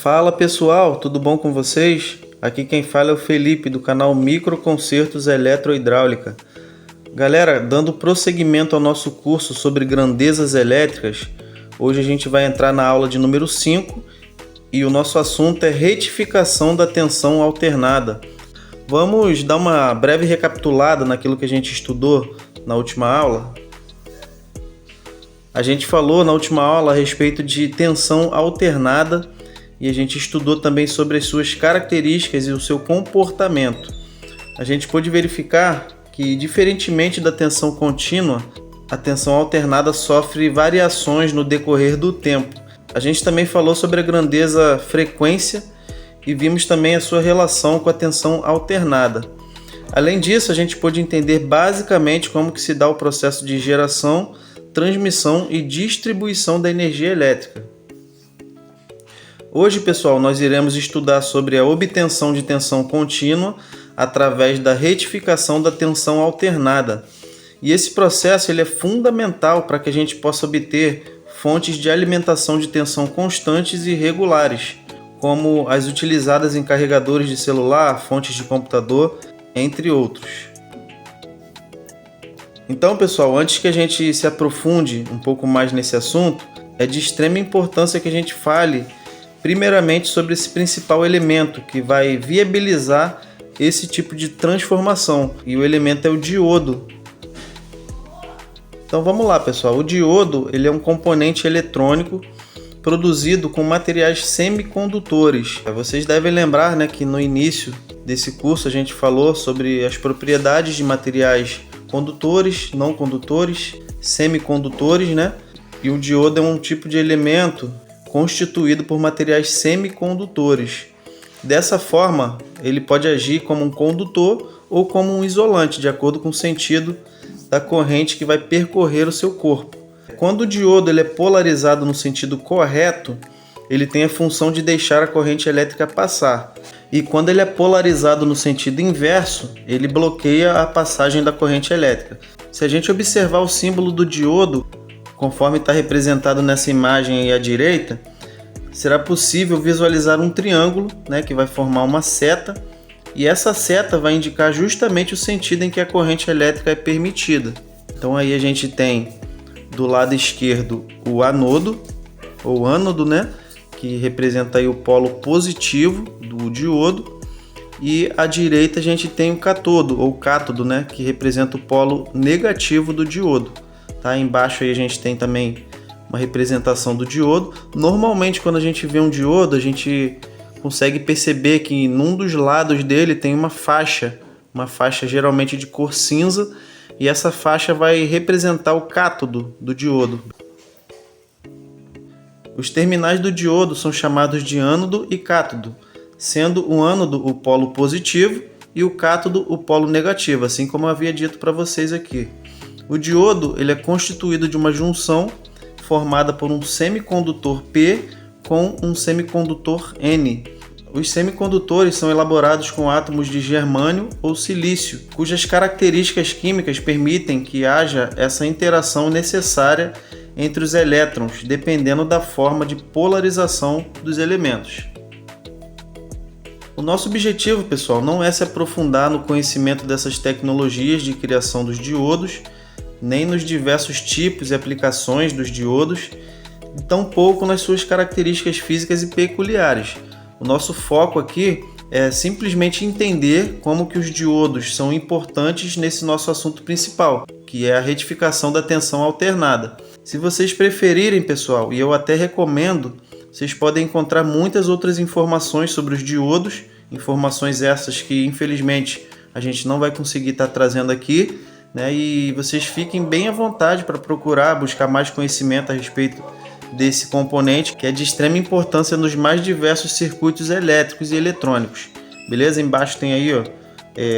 Fala pessoal, tudo bom com vocês? Aqui quem fala é o Felipe do canal Microconcertos Eletrohidráulica. Galera, dando prosseguimento ao nosso curso sobre grandezas elétricas, hoje a gente vai entrar na aula de número 5 e o nosso assunto é retificação da tensão alternada. Vamos dar uma breve recapitulada naquilo que a gente estudou na última aula. A gente falou na última aula a respeito de tensão alternada e a gente estudou também sobre as suas características e o seu comportamento. A gente pôde verificar que, diferentemente da tensão contínua, a tensão alternada sofre variações no decorrer do tempo. A gente também falou sobre a grandeza frequência e vimos também a sua relação com a tensão alternada. Além disso, a gente pôde entender basicamente como que se dá o processo de geração, transmissão e distribuição da energia elétrica. Hoje, pessoal, nós iremos estudar sobre a obtenção de tensão contínua através da retificação da tensão alternada. E esse processo ele é fundamental para que a gente possa obter fontes de alimentação de tensão constantes e regulares, como as utilizadas em carregadores de celular, fontes de computador, entre outros. Então, pessoal, antes que a gente se aprofunde um pouco mais nesse assunto, é de extrema importância que a gente fale primeiramente sobre esse principal elemento que vai viabilizar esse tipo de transformação, e o elemento é o diodo. Então vamos lá, pessoal. O diodo ele é um componente eletrônico produzido com materiais semicondutores. Vocês devem lembrar, né, que no início desse curso a gente falou sobre as propriedades de materiais condutores, não condutores, semicondutores, né? E o diodo é um tipo de elemento constituído por materiais semicondutores. Dessa forma, ele pode agir como um condutor ou como um isolante, de acordo com o sentido da corrente que vai percorrer o seu corpo. Quando o diodo ele é polarizado no sentido correto, ele tem a função de deixar a corrente elétrica passar. E quando ele é polarizado no sentido inverso, ele bloqueia a passagem da corrente elétrica. Se a gente observar o símbolo do diodo, conforme está representado nessa imagem aí à direita, será possível visualizar um triângulo, né, que vai formar uma seta, e essa seta vai indicar justamente o sentido em que a corrente elétrica é permitida. Então aí a gente tem do lado esquerdo o anodo, ou ânodo, né, que representa aí o polo positivo do diodo, e à direita a gente tem o cátodo, ou cátodo, né, que representa o polo negativo do diodo. Tá? Embaixo aí a gente tem também uma representação do diodo. Normalmente quando a gente vê um diodo, a gente consegue perceber que num dos lados dele tem uma faixa geralmente de cor cinza, e essa faixa vai representar o cátodo do diodo. Os terminais do diodo são chamados de ânodo e cátodo, sendo o ânodo o polo positivo e o cátodo o polo negativo, assim como eu havia dito para vocês aqui. O diodo ele é constituído de uma junção formada por um semicondutor P com um semicondutor N. Os semicondutores são elaborados com átomos de germânio ou silício, cujas características químicas permitem que haja essa interação necessária entre os elétrons, dependendo da forma de polarização dos elementos. O nosso objetivo, pessoal, não é se aprofundar no conhecimento dessas tecnologias de criação dos diodos, nem nos diversos tipos e aplicações dos diodos, e tampouco nas suas características físicas e peculiares. O nosso foco aqui é simplesmente entender como que os diodos são importantes nesse nosso assunto principal, que é a retificação da tensão alternada. Se vocês preferirem, pessoal, e eu até recomendo, vocês podem encontrar muitas outras informações sobre os diodos, informações essas que infelizmente a gente não vai conseguir estar trazendo aqui, né? E vocês fiquem bem à vontade para procurar, buscar mais conhecimento a respeito desse componente que é de extrema importância nos mais diversos circuitos elétricos e eletrônicos. Beleza? Embaixo tem aí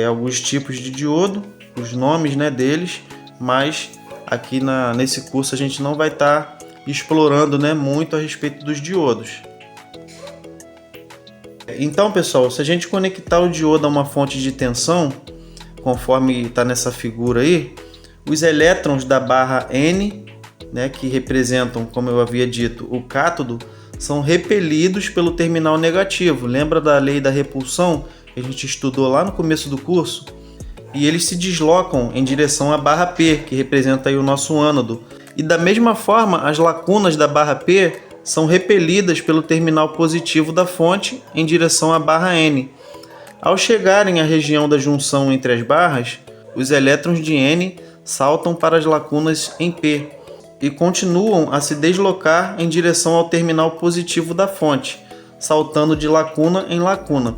alguns tipos de diodo, os nomes, né, deles, mas aqui nesse curso a gente não vai estar explorando, né, muito a respeito dos diodos. Então, pessoal, se a gente conectar o diodo a uma fonte de tensão, conforme está nessa figura aí, os elétrons da barra N, né, que representam, como eu havia dito, o cátodo, são repelidos pelo terminal negativo. Lembra da lei da repulsão que a gente estudou lá no começo do curso? E eles se deslocam em direção à barra P, que representa aí o nosso ânodo. E da mesma forma, as lacunas da barra P são repelidas pelo terminal positivo da fonte em direção à barra N. Ao chegarem à região da junção entre as barras, os elétrons de N saltam para as lacunas em P e continuam a se deslocar em direção ao terminal positivo da fonte, saltando de lacuna em lacuna.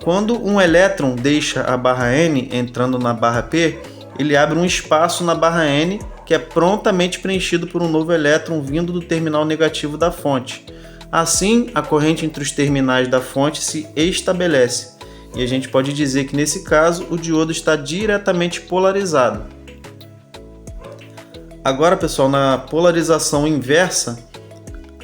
Quando um elétron deixa a barra N entrando na barra P, ele abre um espaço na barra N que é prontamente preenchido por um novo elétron vindo do terminal negativo da fonte. Assim, a corrente entre os terminais da fonte se estabelece, e a gente pode dizer que nesse caso o diodo está diretamente polarizado. Agora, pessoal, na polarização inversa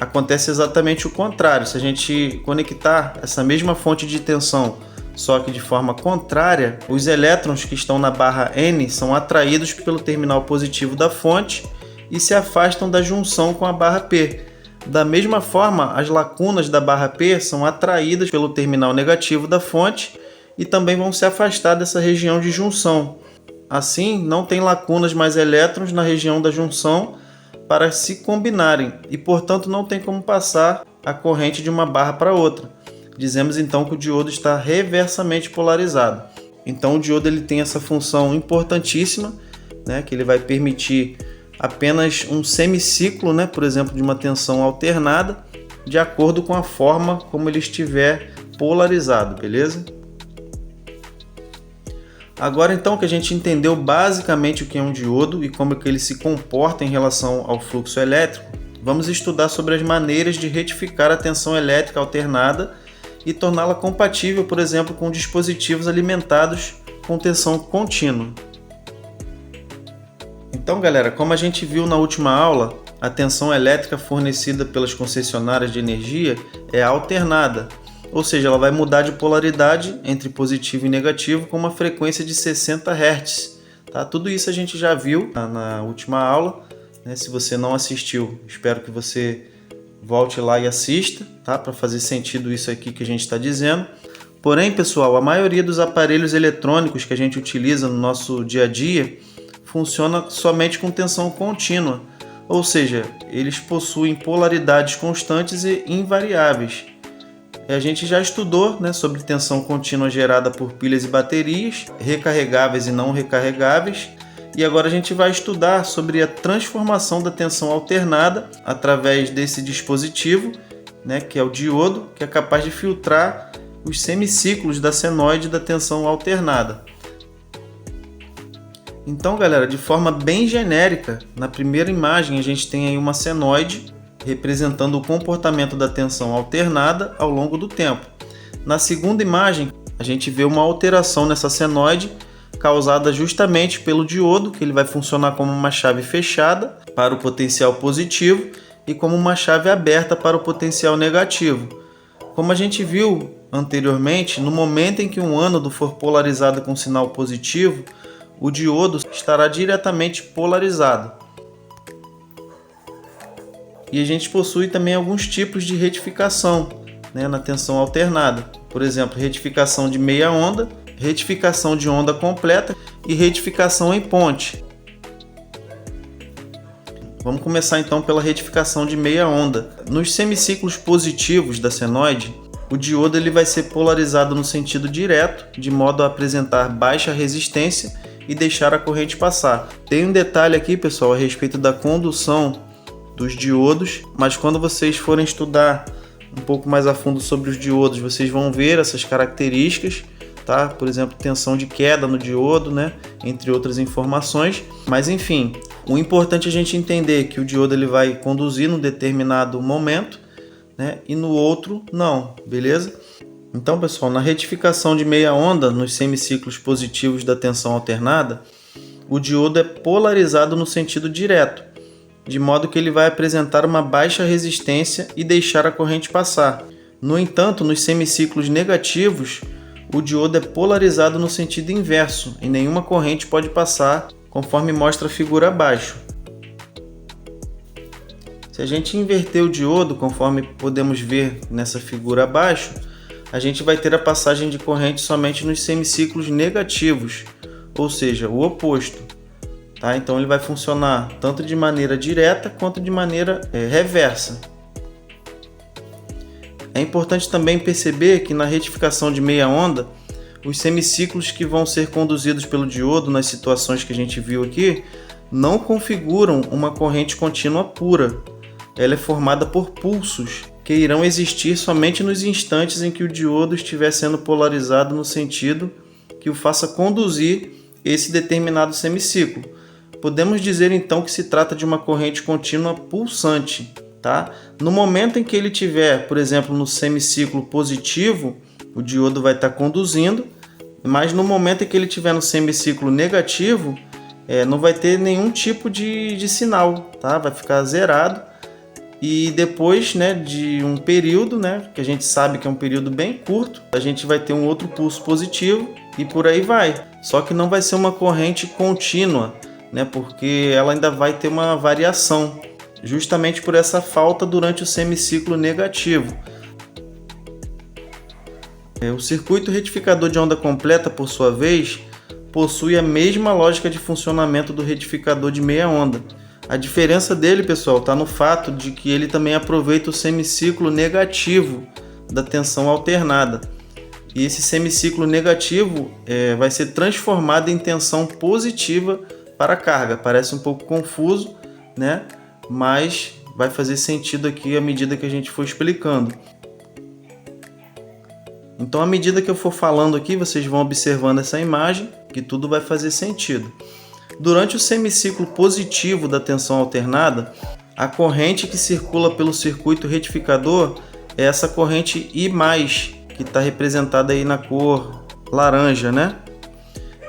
acontece exatamente o contrário. Se a gente conectar essa mesma fonte de tensão, só que de forma contrária, os elétrons que estão na barra N são atraídos pelo terminal positivo da fonte e se afastam da junção com a barra P. Da mesma forma, as lacunas da barra P são atraídas pelo terminal negativo da fonte e também vão se afastar dessa região de junção. Assim, não tem lacunas mais elétrons na região da junção para se combinarem e, portanto, não tem como passar a corrente de uma barra para outra. Dizemos então que o diodo está reversamente polarizado. Então o diodo ele tem essa função importantíssima, né, que ele vai permitir apenas um semiciclo, né, por exemplo, de uma tensão alternada, de acordo com a forma como ele estiver polarizado, beleza? Agora então que a gente entendeu basicamente o que é um diodo e como que ele se comporta em relação ao fluxo elétrico, vamos estudar sobre as maneiras de retificar a tensão elétrica alternada e torná-la compatível, por exemplo, com dispositivos alimentados com tensão contínua. Então, galera, como a gente viu na última aula, a tensão elétrica fornecida pelas concessionárias de energia é alternada, ou seja, ela vai mudar de polaridade entre positivo e negativo com uma frequência de 60 Hz. Tá? Tudo isso a gente já viu na última aula, né? Se você não assistiu, espero que você volte lá e assista, tá? Para fazer sentido isso aqui que a gente está dizendo. Porém, pessoal, a maioria dos aparelhos eletrônicos que a gente utiliza no nosso dia a dia funciona somente com tensão contínua, ou seja, eles possuem polaridades constantes e invariáveis. A gente já estudou, né, sobre tensão contínua gerada por pilhas e baterias, recarregáveis e não recarregáveis. E agora a gente vai estudar sobre a transformação da tensão alternada através desse dispositivo, né, que é o diodo, que é capaz de filtrar os semiciclos da senoide da tensão alternada. Então, galera, de forma bem genérica, na primeira imagem a gente tem aí uma senoide representando o comportamento da tensão alternada ao longo do tempo. Na segunda imagem, a gente vê uma alteração nessa senoide causada justamente pelo diodo, que ele vai funcionar como uma chave fechada para o potencial positivo e como uma chave aberta para o potencial negativo. Como a gente viu anteriormente, no momento em que um ânodo for polarizado com sinal positivo, o diodo estará diretamente polarizado. E a gente possui também alguns tipos de retificação, né, na tensão alternada. Por exemplo, retificação de meia onda, retificação de onda completa e retificação em ponte. Vamos começar então pela retificação de meia onda. Nos semiciclos positivos da senoide, o diodo ele vai ser polarizado no sentido direto, de modo a apresentar baixa resistência e deixar a corrente passar. Tem um detalhe aqui, pessoal, a respeito da condução dos diodos, mas quando vocês forem estudar um pouco mais a fundo sobre os diodos, vocês vão ver essas características, tá? Por exemplo, tensão de queda no diodo, né? Entre outras informações. Mas enfim, o importante é a gente entender que o diodo ele vai conduzir num determinado momento, né? E no outro não, beleza? Então, pessoal, na retificação de meia onda nos semiciclos positivos da tensão alternada, o diodo é polarizado no sentido direto, de modo que ele vai apresentar uma baixa resistência e deixar a corrente passar. No entanto, nos semiciclos negativos, o diodo é polarizado no sentido inverso e nenhuma corrente pode passar, conforme mostra a figura abaixo. Se a gente inverter o diodo, conforme podemos ver nessa figura abaixo, a gente vai ter a passagem de corrente somente nos semiciclos negativos, ou seja, o oposto. Tá? Então ele vai funcionar tanto de maneira direta quanto de maneira reversa. É importante também perceber que na retificação de meia onda, os semiciclos que vão ser conduzidos pelo diodo nas situações que a gente viu aqui não configuram uma corrente contínua pura. Ela é formada por pulsos que irão existir somente nos instantes em que o diodo estiver sendo polarizado no sentido que o faça conduzir esse determinado semiciclo. Podemos dizer então que se trata de uma corrente contínua pulsante. Tá? No momento em que ele estiver, por exemplo, no semiciclo positivo, o diodo vai estar conduzindo, mas no momento em que ele estiver no semiciclo negativo, não vai ter nenhum tipo de sinal, tá? Vai ficar zerado. E depois, né, de um período, né, que a gente sabe que é um período bem curto, a gente vai ter um outro pulso positivo e por aí vai. Só que não vai ser uma corrente contínua, né, porque ela ainda vai ter uma variação, justamente por essa falta durante o semiciclo negativo. O circuito retificador de onda completa, por sua vez, possui a mesma lógica de funcionamento do retificador de meia onda. A diferença dele, pessoal, está no fato de que ele também aproveita o semiciclo negativo da tensão alternada. E esse semiciclo negativo vai ser transformado em tensão positiva para a carga. Parece um pouco confuso, né? Mas vai fazer sentido aqui à medida que a gente for explicando. Então, à medida que eu for falando aqui, vocês vão observando essa imagem, que tudo vai fazer sentido. Durante o semiciclo positivo da tensão alternada, a corrente que circula pelo circuito retificador é essa corrente I+, que está representada aí na cor laranja, né?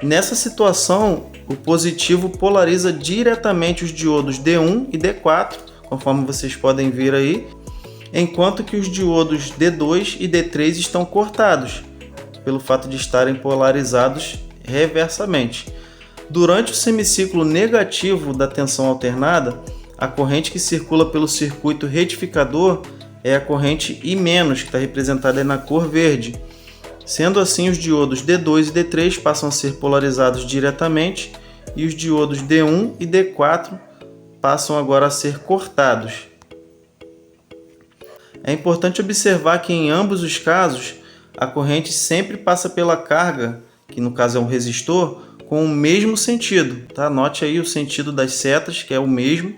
Nessa situação, o positivo polariza diretamente os diodos D1 e D4, conforme vocês podem ver aí, enquanto que os diodos D2 e D3 estão cortados, pelo fato de estarem polarizados reversamente. Durante o semiciclo negativo da tensão alternada, a corrente que circula pelo circuito retificador é a corrente I-, que está representada na cor verde. Sendo assim, os diodos D2 e D3 passam a ser polarizados diretamente e os diodos D1 e D4 passam agora a ser cortados. É importante observar que em ambos os casos, a corrente sempre passa pela carga, que no caso é um resistor, com o mesmo sentido, tá? Note aí o sentido das setas, que é o mesmo.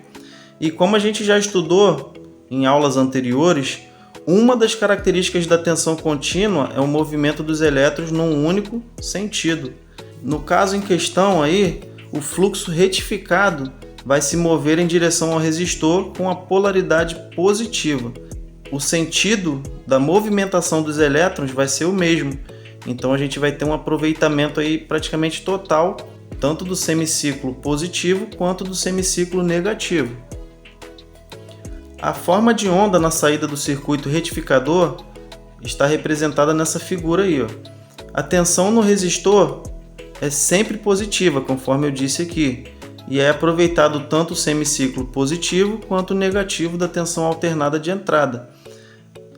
E como a gente já estudou em aulas anteriores, uma das características da tensão contínua é o movimento dos elétrons num único sentido. No caso em questão aí, o fluxo retificado vai se mover em direção ao resistor com a polaridade positiva. O sentido da movimentação dos elétrons vai ser o mesmo. Então a gente vai ter um aproveitamento aí praticamente total, tanto do semiciclo positivo quanto do semiciclo negativo. A forma de onda na saída do circuito retificador está representada nessa figura aí, ó. A tensão no resistor é sempre positiva, conforme eu disse aqui, e é aproveitado tanto o semiciclo positivo quanto o negativo da tensão alternada de entrada.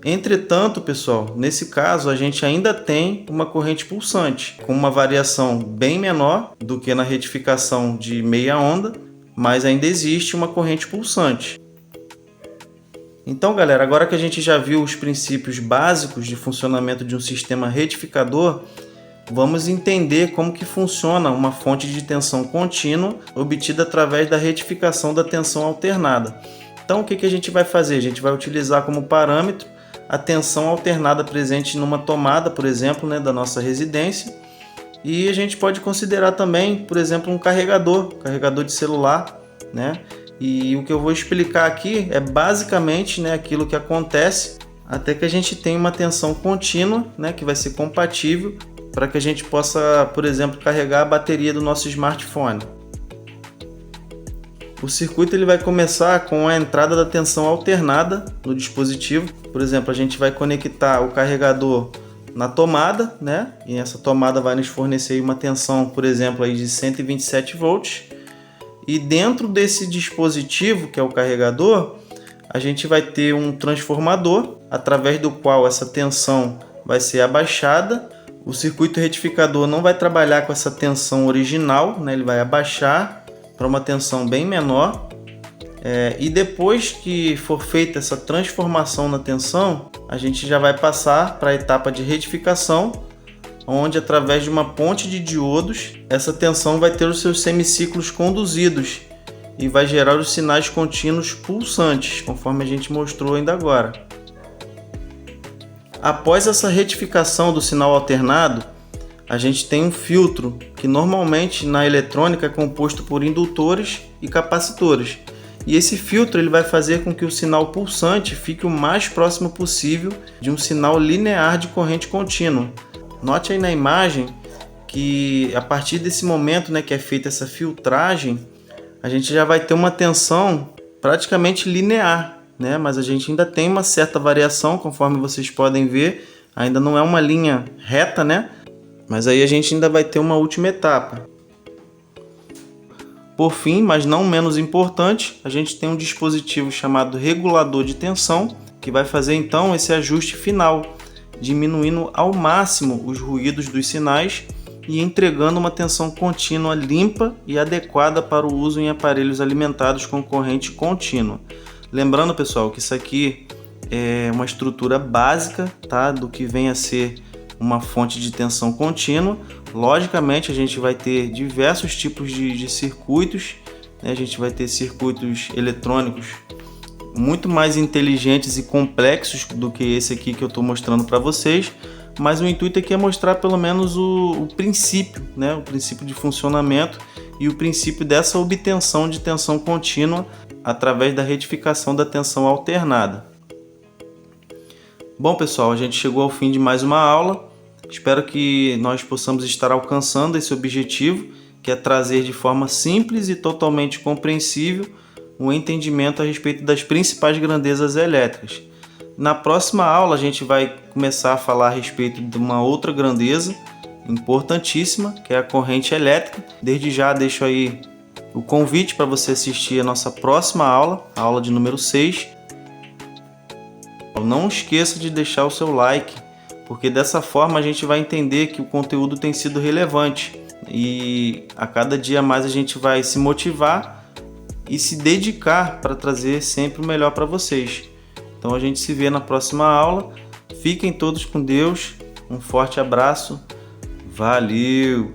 Entretanto, pessoal, nesse caso a gente ainda tem uma corrente pulsante, com uma variação bem menor do que na retificação de meia onda, mas ainda existe uma corrente pulsante. Então, galera, agora que a gente já viu os princípios básicos de funcionamento de um sistema retificador, vamos entender como que funciona uma fonte de tensão contínua obtida através da retificação da tensão alternada. Então, o que a gente vai fazer? A gente vai utilizar como parâmetro a tensão alternada presente numa tomada, por exemplo, né, da nossa residência. E a gente pode considerar também, por exemplo, um carregador de celular, né? E o que eu vou explicar aqui é basicamente, né, aquilo que acontece até que a gente tenha uma tensão contínua, né, que vai ser compatível para que a gente possa, por exemplo, carregar a bateria do nosso smartphone. O circuito ele vai começar com a entrada da tensão alternada no dispositivo. Por exemplo, a gente vai conectar o carregador na tomada, né? E essa tomada vai nos fornecer uma tensão, por exemplo, aí de 127 volts. E dentro desse dispositivo, que é o carregador, a gente vai ter um transformador, através do qual essa tensão vai ser abaixada. O circuito retificador não vai trabalhar com essa tensão original, né? Ele vai abaixar para uma tensão bem menor. E depois que for feita essa transformação na tensão, a gente já vai passar para a etapa de retificação, onde através de uma ponte de diodos, essa tensão vai ter os seus semiciclos conduzidos e vai gerar os sinais contínuos pulsantes, conforme a gente mostrou ainda agora. Após essa retificação do sinal alternado, a gente tem um filtro, que normalmente na eletrônica é composto por indutores e capacitores. E esse filtro ele vai fazer com que o sinal pulsante fique o mais próximo possível de um sinal linear de corrente contínua. Note aí na imagem que a partir desse momento, né, que é feita essa filtragem, a gente já vai ter uma tensão praticamente linear, né? Mas a gente ainda tem uma certa variação, conforme vocês podem ver, ainda não é uma linha reta, né? Mas aí a gente ainda vai ter uma última etapa. Por fim, mas não menos importante, a gente tem um dispositivo chamado regulador de tensão, que vai fazer então esse ajuste final, diminuindo ao máximo os ruídos dos sinais e entregando uma tensão contínua limpa e adequada para o uso em aparelhos alimentados com corrente contínua. Lembrando, pessoal, que isso aqui é uma estrutura básica, tá, do que vem a ser uma fonte de tensão contínua. Logicamente, a gente vai ter diversos tipos de circuitos, né? A gente vai ter circuitos eletrônicos muito mais inteligentes e complexos do que esse aqui que eu estou mostrando para vocês, mas o intuito aqui é mostrar pelo menos o princípio, né? O princípio de funcionamento e o princípio dessa obtenção de tensão contínua através da retificação da tensão alternada. Bom, pessoal, a gente chegou ao fim de mais uma aula. Espero que nós possamos estar alcançando esse objetivo, que é trazer de forma simples e totalmente compreensível um entendimento a respeito das principais grandezas elétricas. Na próxima aula a gente vai começar a falar a respeito de uma outra grandeza importantíssima, que é a corrente elétrica. Desde já deixo aí o convite para você assistir a nossa próxima aula, a aula de número 6. Não esqueça de deixar o seu like, porque dessa forma a gente vai entender que o conteúdo tem sido relevante e a cada dia mais a gente vai se motivar e se dedicar para trazer sempre o melhor para vocês. Então a gente se vê na próxima aula. Fiquem todos com Deus. Um forte abraço. Valeu!